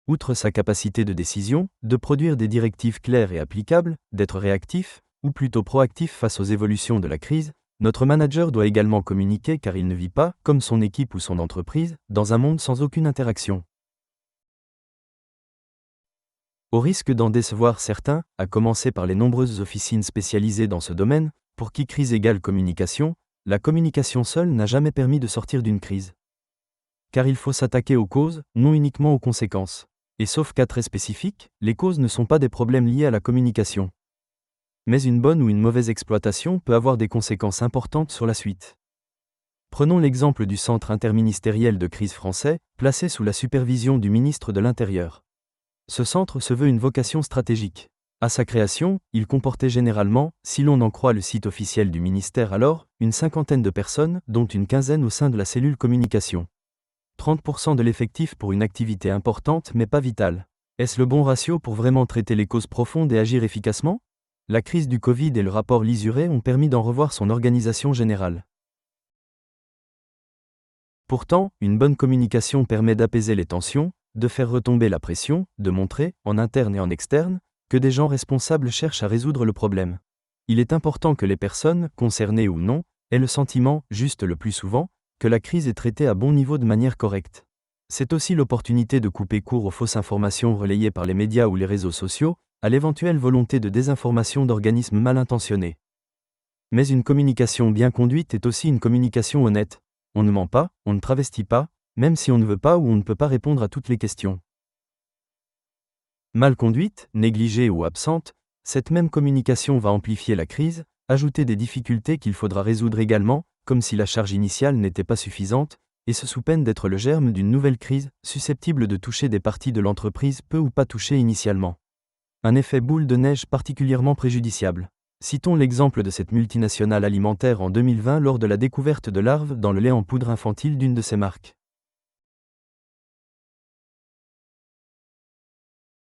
Outre sa capacité de décision, de produire des directives claires et applicables, d'être réactif, ou plutôt proactif face aux évolutions de la crise, notre manager doit également communiquer car il ne vit pas, comme son équipe ou son entreprise, dans un monde sans aucune interaction. Au risque d'en décevoir certains, à commencer par les nombreuses officines spécialisées dans ce domaine, pour qui crise égale communication, la communication seule n'a jamais permis de sortir d'une crise. Car il faut s'attaquer aux causes, non uniquement aux conséquences. Et sauf cas très spécifiques, les causes ne sont pas des problèmes liés à la communication. Mais une bonne ou une mauvaise exploitation peut avoir des conséquences importantes sur la suite. Prenons l'exemple du Centre interministériel de crise français, placé sous la supervision du ministre de l'Intérieur. Ce centre se veut une vocation stratégique. À sa création, il comportait généralement, si l'on en croit le site officiel du ministère alors, une 50aine de personnes, dont une quinzaine au sein de la cellule communication. 30% de l'effectif pour une activité importante mais pas vitale. Est-ce le bon ratio pour vraiment traiter les causes profondes et agir efficacement ? La crise du Covid et le rapport Lisuré ont permis d'en revoir son organisation générale. Pourtant, une bonne communication permet d'apaiser les tensions, de faire retomber la pression, de montrer, en interne et en externe, que des gens responsables cherchent à résoudre le problème. Il est important que les personnes, concernées ou non, aient le sentiment, juste le plus souvent, que la crise est traitée à bon niveau de manière correcte. C'est aussi l'opportunité de couper court aux fausses informations relayées par les médias ou les réseaux sociaux, à l'éventuelle volonté de désinformation d'organismes mal intentionnés. Mais une communication bien conduite est aussi une communication honnête. On ne ment pas, on ne travestit pas, même si on ne veut pas ou on ne peut pas répondre à toutes les questions. Mal conduite, négligée ou absente, cette même communication va amplifier la crise, ajouter des difficultés qu'il faudra résoudre également, comme si la charge initiale n'était pas suffisante, et ce sous peine d'être le germe d'une nouvelle crise, susceptible de toucher des parties de l'entreprise peu ou pas touchées initialement. Un effet boule de neige particulièrement préjudiciable. Citons l'exemple de cette multinationale alimentaire en 2020 lors de la découverte de larves dans le lait en poudre infantile d'une de ses marques.